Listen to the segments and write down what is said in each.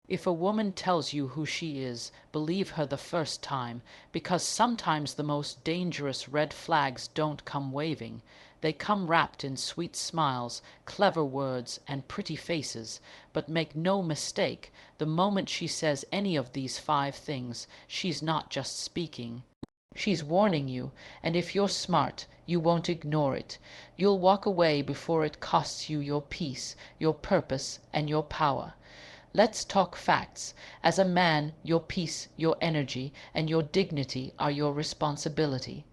If a woman tells you who she is, believe her the first time, because sometimes the most dangerous red flags don't come waving. They come wrapped in sweet smiles, clever words, and pretty faces. But make no mistake, the moment she says any of these 5 things, she's not just speaking. She's warning you, and if you're smart, you won't ignore it. You'll walk away before it costs you your peace, your purpose, and your power. Let's talk facts. As a man, your peace, your energy, and your dignity are your responsibility.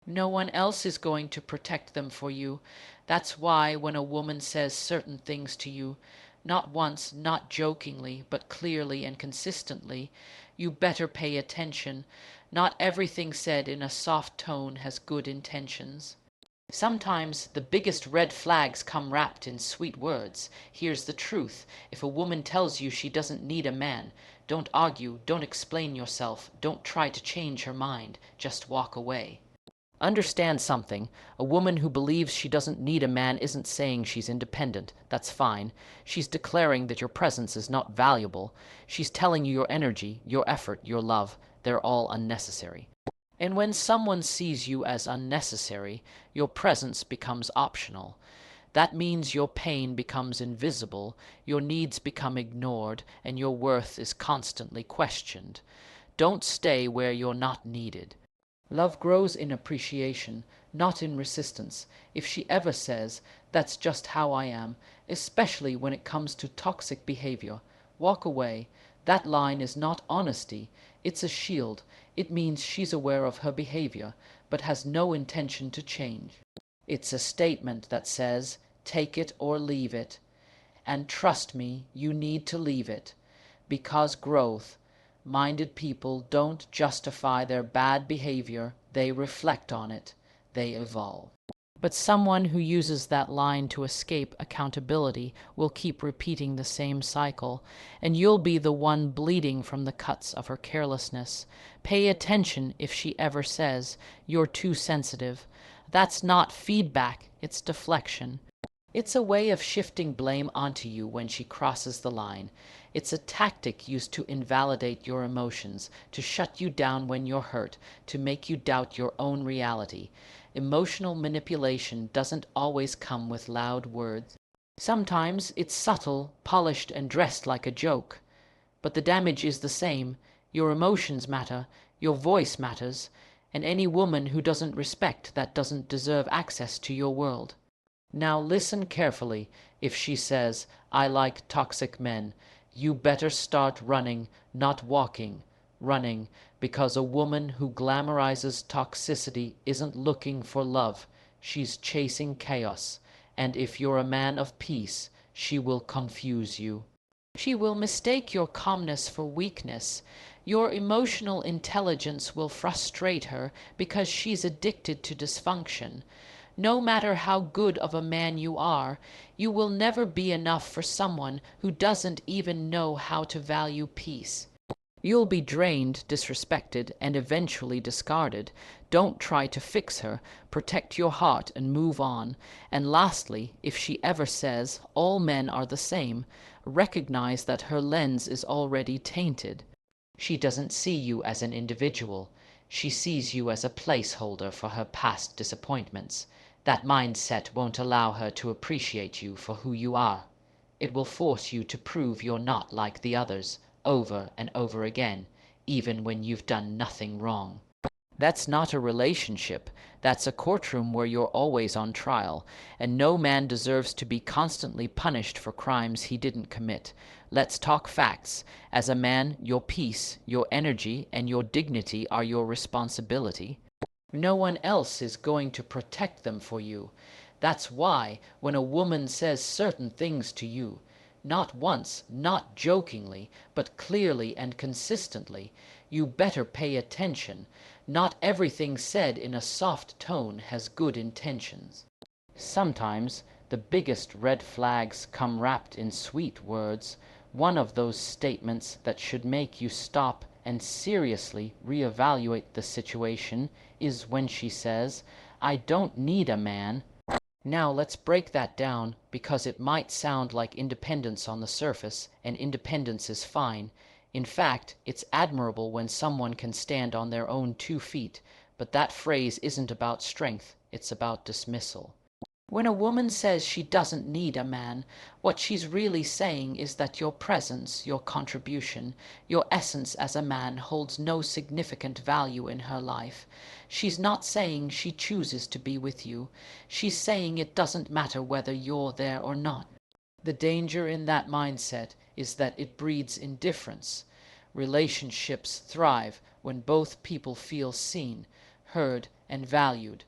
No one else is going to protect them for you. That's why when a woman says certain things to you, not once, not jokingly, but clearly and consistently, you better pay attention. Not everything said in a soft tone has good intentions. Sometimes the biggest red flags come wrapped in sweet words. Here's the truth. If a woman tells you she doesn't need a man, don't argue, don't explain yourself, don't try to change her mind, just walk away. Understand something. A woman who believes she doesn't need a man isn't saying she's independent. That's fine. She's declaring that your presence is not valuable. She's telling you your energy, your effort, your love, they're all unnecessary. And when someone sees you as unnecessary, your presence becomes optional. That means your pain becomes invisible, your needs become ignored, and your worth is constantly questioned. Don't stay where you're not needed. Love grows in appreciation, not in resistance. If she ever says, "That's just how I am," especially when it comes to toxic behavior, walk away. That line is not honesty, it's a shield. It means she's aware of her behavior, but has no intention to change. It's a statement that says, take it or leave it. And trust me, you need to leave it. Because growth-minded people don't justify their bad behavior, they reflect on it, they evolve. But someone who uses that line to escape accountability will keep repeating the same cycle, and you'll be the one bleeding from the cuts of her carelessness. Pay attention if she ever says, "You're too sensitive." That's not feedback, it's deflection. It's a way of shifting blame onto you when she crosses the line. It's a tactic used to invalidate your emotions, to shut you down when you're hurt, to make you doubt your own reality. Emotional manipulation doesn't always come with loud words. Sometimes it's subtle, polished, and dressed like a joke. But the damage is the same. Your emotions matter, your voice matters, and any woman who doesn't respect that doesn't deserve access to your world. Now listen carefully. If she says, "I like toxic men," you better start running, not walking. Running, because a woman who glamorizes toxicity isn't looking for love. She's chasing chaos. And if you're a man of peace, she will confuse you. She will mistake your calmness for weakness. Your emotional intelligence will frustrate her because she's addicted to dysfunction. No matter how good of a man you are, you will never be enough for someone who doesn't even know how to value peace. You'll be drained, disrespected, and eventually discarded. Don't try to fix her. Protect your heart and move on. And lastly, if she ever says, "All men are the same," recognize that her lens is already tainted. She doesn't see you as an individual. She sees you as a placeholder for her past disappointments. That mindset won't allow her to appreciate you for who you are. It will force you to prove you're not like the others, over and over again, even when you've done nothing wrong. That's not a relationship. That's a courtroom where you're always on trial, and no man deserves to be constantly punished for crimes he didn't commit. Let's talk facts. As a man, your peace, your energy, and your dignity are your responsibility. No one else is going to protect them for you. That's why when a woman says certain things to you, not once, not jokingly, but clearly and consistently, you better pay attention. Not everything said in a soft tone has good intentions. Sometimes the biggest red flags come wrapped in sweet words. One of those statements that should make you stop and seriously reevaluate the situation is when she says, "I don't need a man." Now let's break that down, because it might sound like independence on the surface, and independence is fine. In fact, it's admirable when someone can stand on their own 2 feet, but that phrase isn't about strength, it's about dismissal. When a woman says she doesn't need a man, what she's really saying is that your presence, your contribution, your essence as a man holds no significant value in her life. She's not saying she chooses to be with you. She's saying it doesn't matter whether you're there or not. The danger in that mindset is that it breeds indifference. Relationships thrive when both people feel seen, heard, and valued.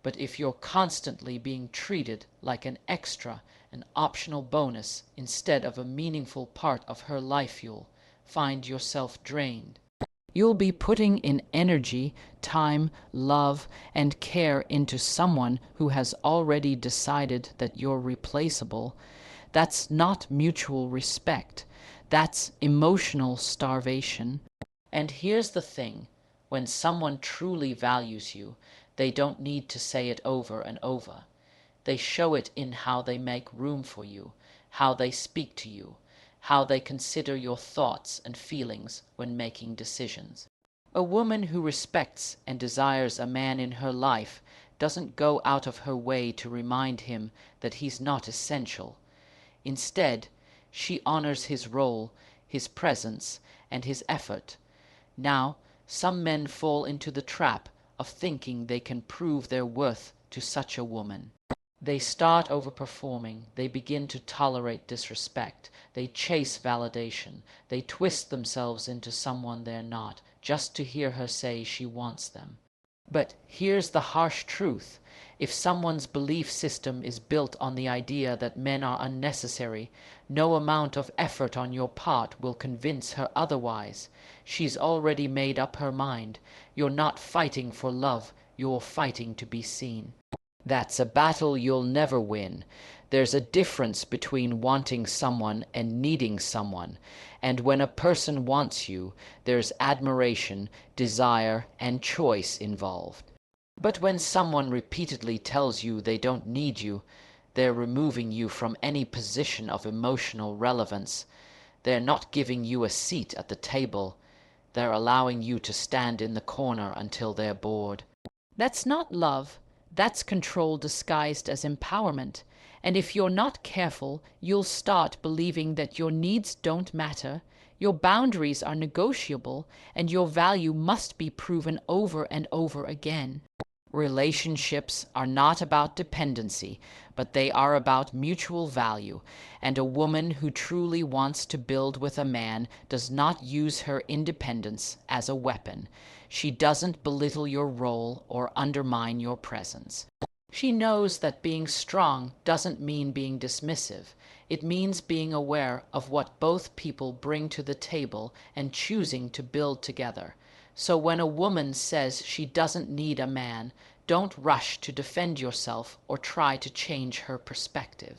But if you're constantly being treated like an extra, an optional bonus, instead of a meaningful part of her life, you'll find yourself drained. You'll be putting in energy, time, love, and care into someone who has already decided that you're replaceable. That's not mutual respect. That's emotional starvation. And here's the thing. When someone truly values you, they don't need to say it over and over. They show it in how they make room for you, how they speak to you, how they consider your thoughts and feelings when making decisions. A woman who respects and desires a man in her life doesn't go out of her way to remind him that he's not essential. Instead, she honors his role, his presence, and his effort. Now, some men fall into the trap of thinking they can prove their worth to such a woman. They start overperforming, they begin to tolerate disrespect, they chase validation, they twist themselves into someone they're not, just to hear her say she wants them. But here's the harsh truth. If someone's belief system is built on the idea that men are unnecessary, no amount of effort on your part will convince her otherwise. She's already made up her mind. You're not fighting for love, you're fighting to be seen. That's a battle you'll never win. There's a difference between wanting someone and needing someone. And when a person wants you, there's admiration, desire, and choice involved. But when someone repeatedly tells you they don't need you, they're removing you from any position of emotional relevance. They're not giving you a seat at the table. They're allowing you to stand in the corner until they're bored. That's not love. That's control disguised as empowerment. And if you're not careful, you'll start believing that your needs don't matter, your boundaries are negotiable, and your value must be proven over and over again. Relationships are not about dependency, but they are about mutual value, and a woman who truly wants to build with a man does not use her independence as a weapon. She doesn't belittle your role or undermine your presence. She knows that being strong doesn't mean being dismissive. It means being aware of what both people bring to the table and choosing to build together. So when a woman says she doesn't need a man, don't rush to defend yourself or try to change her perspective.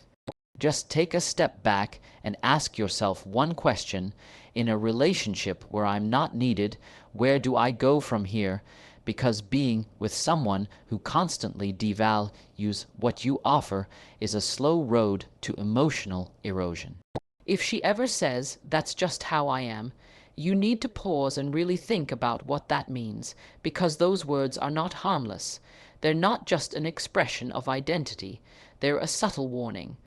Just take a step back and ask yourself one question. In a relationship where I'm not needed, where do I go from here? Because being with someone who constantly devalues what you offer is a slow road to emotional erosion. If she ever says, "That's just how I am," you need to pause and really think about what that means, because those words are not harmless. They're not just an expression of identity. They're a subtle warning.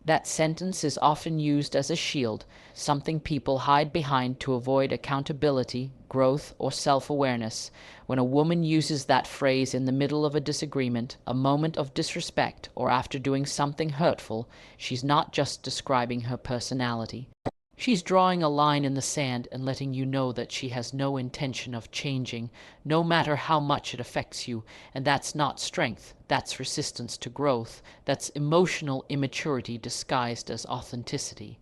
That sentence is often used as a shield, something people hide behind to avoid accountability, growth, or self-awareness. When a woman uses that phrase in the middle of a disagreement, a moment of disrespect, or after doing something hurtful, she's not just describing her personality. She's drawing a line in the sand and letting you know that she has no intention of changing, no matter how much it affects you. And that's not strength, that's resistance to growth, that's emotional immaturity disguised as authenticity.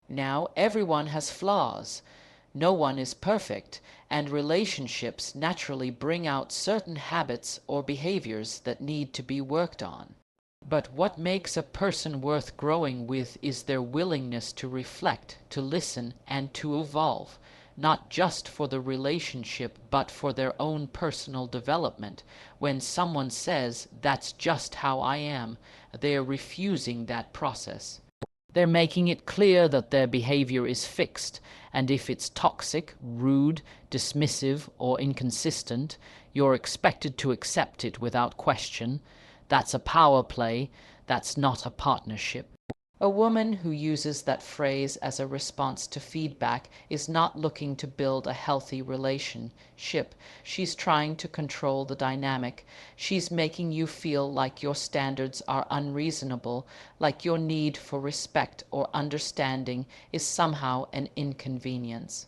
Now, everyone has flaws. No one is perfect, and relationships naturally bring out certain habits or behaviors that need to be worked on. But what makes a person worth growing with is their willingness to reflect, to listen, and to evolve. not just for the relationship, but for their own personal development. When someone says, "That's just how I am," they are refusing that process. They're making it clear that their behavior is fixed, and if it's toxic, rude, dismissive, or inconsistent, you're expected to accept it without question. That's a power play. That's not a partnership. A woman who uses that phrase as a response to feedback is not looking to build a healthy relationship. She's trying to control the dynamic. She's making you feel like your standards are unreasonable, like your need for respect or understanding is somehow an inconvenience.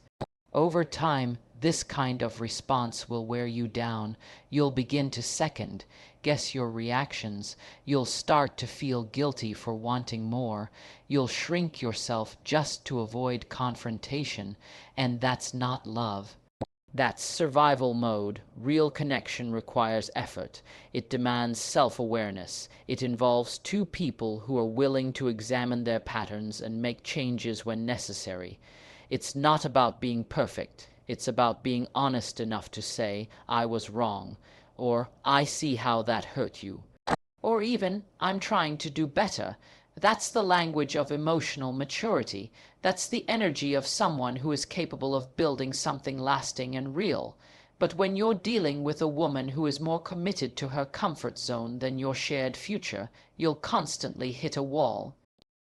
Over time, this kind of response will wear you down. You'll begin to second guess your reactions. You'll start to feel guilty for wanting more. You'll shrink yourself just to avoid confrontation, and that's not love. That's survival mode. Real connection requires effort. It demands self-awareness. It involves two people who are willing to examine their patterns and make changes when necessary. It's not about being perfect. It's about being honest enough to say, "I was wrong," or "I see how that hurt you," or even, "I'm trying to do better." That's the language of emotional maturity. That's the energy of someone who is capable of building something lasting and real. But when you're dealing with a woman who is more committed to her comfort zone than your shared future, you'll constantly hit a wall.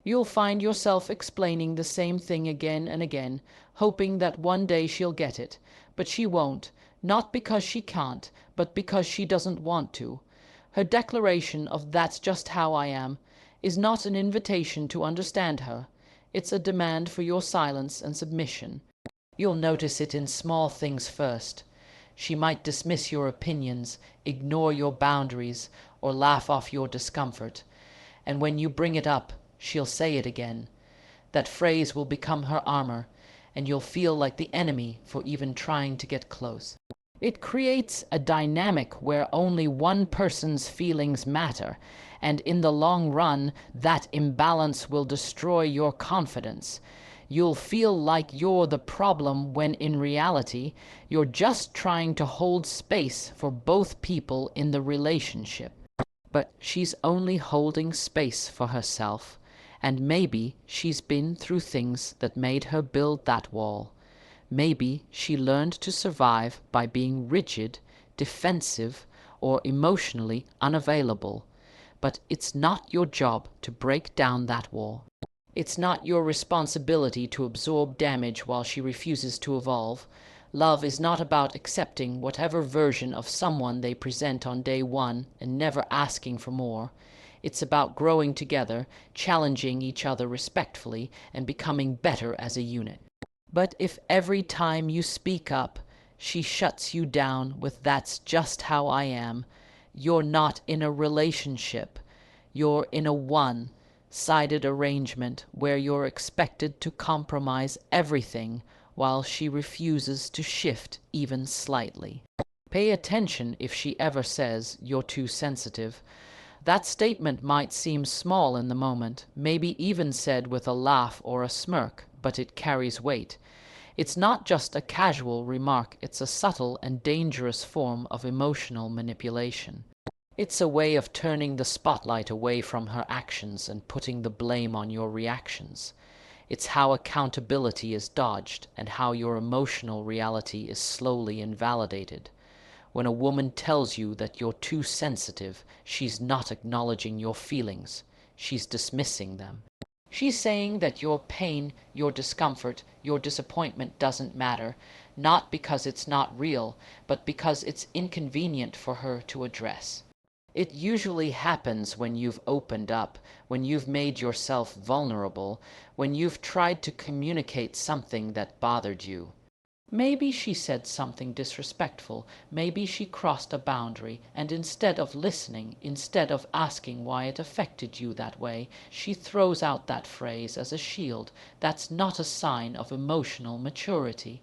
You'll find yourself explaining the same thing again and again, hoping that one day she'll get it. But she won't, not because she can't, but because she doesn't want to. Her declaration of "that's just how I am" is not an invitation to understand her. It's a demand for your silence and submission. You'll notice it in small things first. She might dismiss your opinions, ignore your boundaries, or laugh off your discomfort. And when you bring it up, she'll say it again. That phrase will become her armor, and you'll feel like the enemy for even trying to get close. It creates a dynamic where only one person's feelings matter, and in the long run, that imbalance will destroy your confidence. You'll feel like you're the problem when in reality, you're just trying to hold space for both people in the relationship. But she's only holding space for herself, and maybe she's been through things that made her build that wall. Maybe she learned to survive by being rigid, defensive, or emotionally unavailable. But it's not your job to break down that wall. It's not your responsibility to absorb damage while she refuses to evolve. Love is not about accepting whatever version of someone they present on day one and never asking for more. It's about growing together, challenging each other respectfully, and becoming better as a unit. But if every time you speak up, she shuts you down with "that's just how I am," you're not in a relationship. You're in a one-sided arrangement where you're expected to compromise everything while she refuses to shift even slightly. Pay attention if she ever says you're too sensitive. That statement might seem small in the moment, maybe even said with a laugh or a smirk, but it carries weight. It's not just a casual remark, it's a subtle and dangerous form of emotional manipulation. It's a way of turning the spotlight away from her actions and putting the blame on your reactions. It's how accountability is dodged and how your emotional reality is slowly invalidated. When a woman tells you that you're too sensitive, she's not acknowledging your feelings. She's dismissing them. She's saying that your pain, your discomfort, your disappointment doesn't matter, not because it's not real, but because it's inconvenient for her to address. It usually happens when you've opened up, when you've made yourself vulnerable, when you've tried to communicate something that bothered you. Maybe she said something disrespectful, maybe she crossed a boundary, and instead of listening, instead of asking why it affected you that way, she throws out that phrase as a shield. That's not a sign of emotional maturity.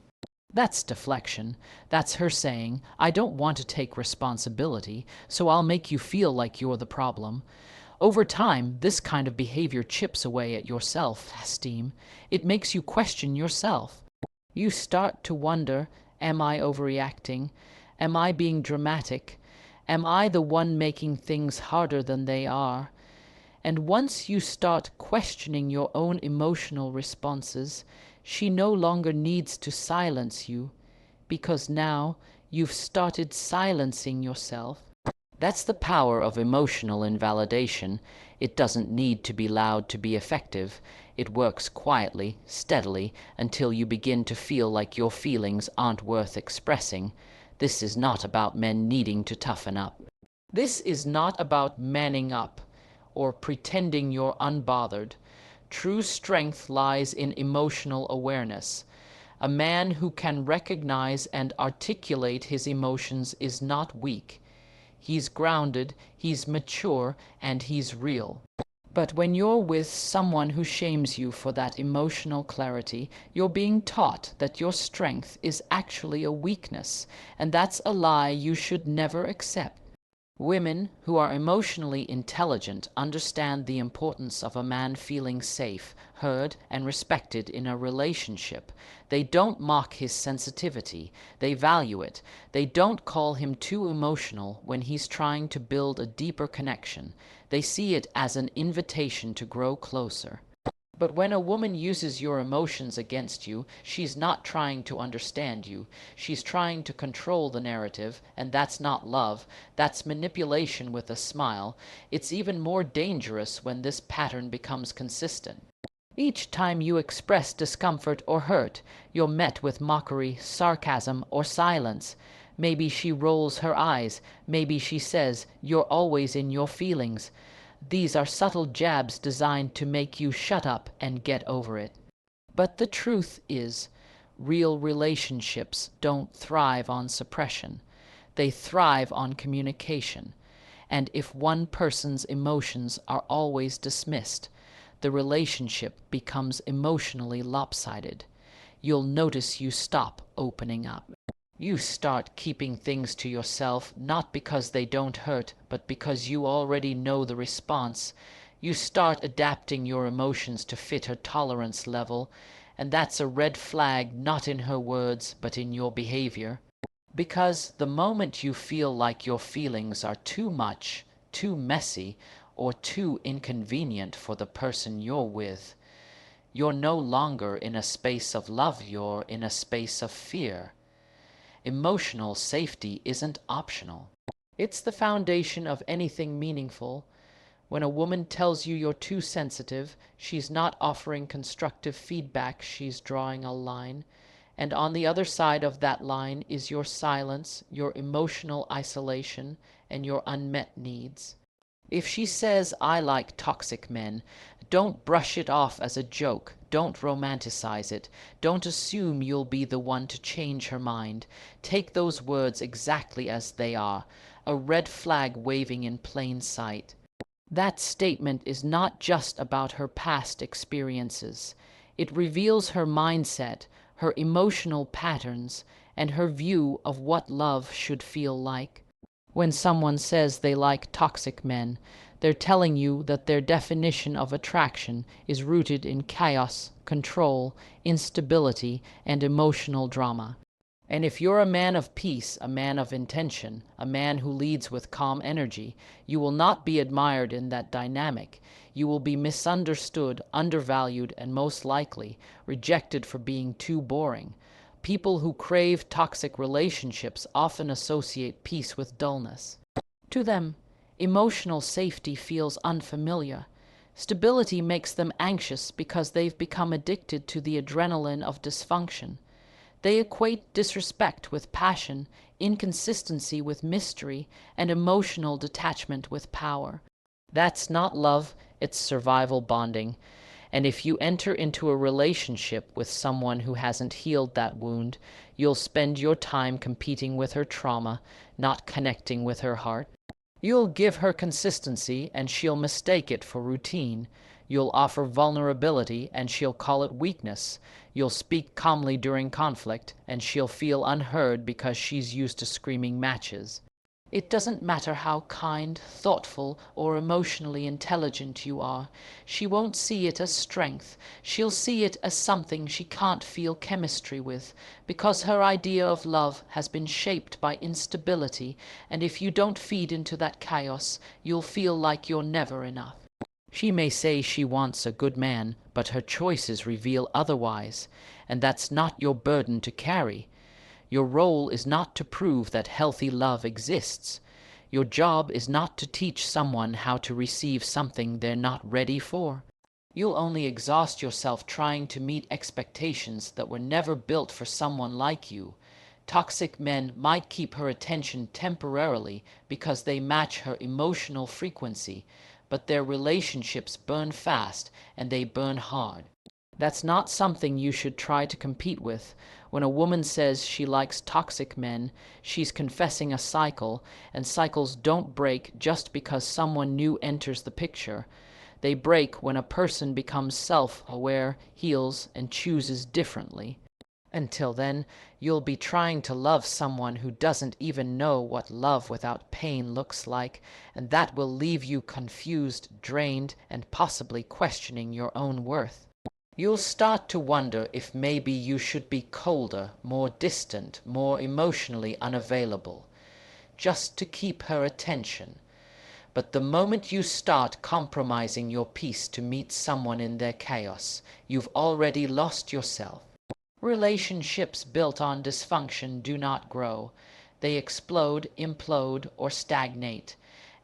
That's deflection. That's her saying, "I don't want to take responsibility, so I'll make you feel like you're the problem." Over time, this kind of behavior chips away at your self-esteem. It makes you question yourself. You start to wonder, am I overreacting? Am I being dramatic? Am I the one making things harder than they are? And once you start questioning your own emotional responses, she no longer needs to silence you, because now you've started silencing yourself. That's the power of emotional invalidation. It doesn't need to be loud to be effective. It works quietly, steadily, until you begin to feel like your feelings aren't worth expressing. This is not about men needing to toughen up. This is not about manning up or pretending you're unbothered. True strength lies in emotional awareness. A man who can recognize and articulate his emotions is not weak. He's grounded, he's mature, and he's real. But when you're with someone who shames you for that emotional clarity, you're being taught that your strength is actually a weakness, and that's a lie you should never accept. Women who are emotionally intelligent understand the importance of a man feeling safe, heard, and respected in a relationship. They don't mock his sensitivity. They value it. They don't call him too emotional when he's trying to build a deeper connection. They see it as an invitation to grow closer. But when a woman uses your emotions against you, she's not trying to understand you. She's trying to control the narrative, and that's not love. That's manipulation with a smile. It's even more dangerous when this pattern becomes consistent. Each time you express discomfort or hurt, you're met with mockery, sarcasm, or silence. Maybe she rolls her eyes. Maybe she says, "You're always in your feelings." These are subtle jabs designed to make you shut up and get over it. But the truth is, real relationships don't thrive on suppression. They thrive on communication. And if one person's emotions are always dismissed, the relationship becomes emotionally lopsided. You'll notice you stop opening up. You start keeping things to yourself, not because they don't hurt, but because you already know the response. You start adapting your emotions to fit her tolerance level, and that's a red flag not in her words, but in your behavior. Because the moment you feel like your feelings are too much, too messy, or too inconvenient for the person you're with, you're no longer in a space of love, you're in a space of fear. Emotional safety isn't optional. It's the foundation of anything meaningful. When a woman tells you you're too sensitive, she's not offering constructive feedback, she's drawing a line. And on the other side of that line is your silence, your emotional isolation, and your unmet needs. If she says, "I like toxic men," don't brush it off as a joke. Don't romanticize it. Don't assume you'll be the one to change her mind. Take those words exactly as they are, a red flag waving in plain sight. That statement is not just about her past experiences. It reveals her mindset, her emotional patterns, and her view of what love should feel like. When someone says they like toxic men, they're telling you that their definition of attraction is rooted in chaos, control, instability, and emotional drama. And if you're a man of peace, a man of intention, a man who leads with calm energy, you will not be admired in that dynamic. You will be misunderstood, undervalued, and most likely rejected for being too boring. People who crave toxic relationships often associate peace with dullness. To them, emotional safety feels unfamiliar. Stability makes them anxious because they've become addicted to the adrenaline of dysfunction. They equate disrespect with passion, inconsistency with mystery, and emotional detachment with power. That's not love, it's survival bonding. And if you enter into a relationship with someone who hasn't healed that wound, you'll spend your time competing with her trauma, not connecting with her heart. You'll give her consistency, and she'll mistake it for routine. You'll offer vulnerability, and she'll call it weakness. You'll speak calmly during conflict, and she'll feel unheard because she's used to screaming matches. It doesn't matter how kind, thoughtful, or emotionally intelligent you are. She won't see it as strength. She'll see it as something she can't feel chemistry with, because her idea of love has been shaped by instability, and if you don't feed into that chaos, you'll feel like you're never enough. She may say she wants a good man, but her choices reveal otherwise, and that's not your burden to carry. Your role is not to prove that healthy love exists. Your job is not to teach someone how to receive something they're not ready for. You'll only exhaust yourself trying to meet expectations that were never built for someone like you. Toxic men might keep her attention temporarily because they match her emotional frequency, but their relationships burn fast and they burn hard. That's not something you should try to compete with. When a woman says she likes toxic men, she's confessing a cycle, and cycles don't break just because someone new enters the picture. They break when a person becomes self-aware, heals, and chooses differently. Until then, you'll be trying to love someone who doesn't even know what love without pain looks like, and that will leave you confused, drained, and possibly questioning your own worth. You'll start to wonder if maybe you should be colder, more distant, more emotionally unavailable, just to keep her attention. But the moment you start compromising your peace to meet someone in their chaos, you've already lost yourself. Relationships built on dysfunction do not grow. They explode, implode, or stagnate.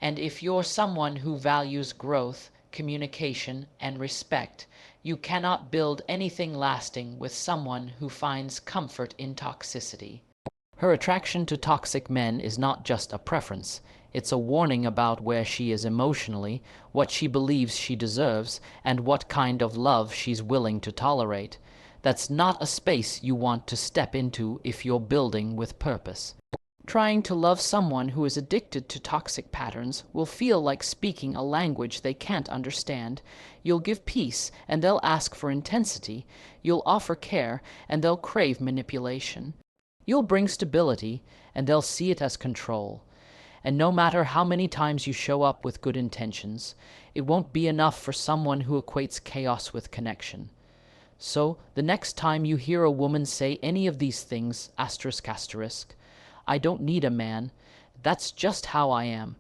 And if you're someone who values growth, communication, and respect, you cannot build anything lasting with someone who finds comfort in toxicity. Her attraction to toxic men is not just a preference. It's a warning about where she is emotionally, what she believes she deserves, and what kind of love she's willing to tolerate. That's not a space you want to step into if you're building with purpose. Trying to love someone who is addicted to toxic patterns will feel like speaking a language they can't understand. You'll give peace, and they'll ask for intensity. You'll offer care, and they'll crave manipulation. You'll bring stability, and they'll see it as control. And no matter how many times you show up with good intentions, it won't be enough for someone who equates chaos with connection. So, the next time you hear a woman say any of these things, I don't need a man. That's just how I am.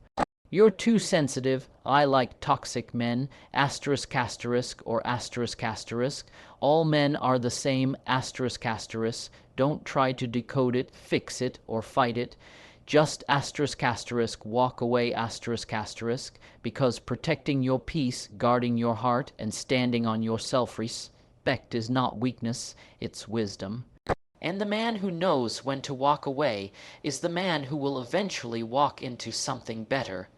You're too sensitive. I like toxic men, or all men are the same, don't try to decode it, fix it, or fight it. Just walk away, because protecting your peace, guarding your heart, and standing on your self-respect is not weakness, it's wisdom. And the man who knows when to walk away is the man who will eventually walk into something better.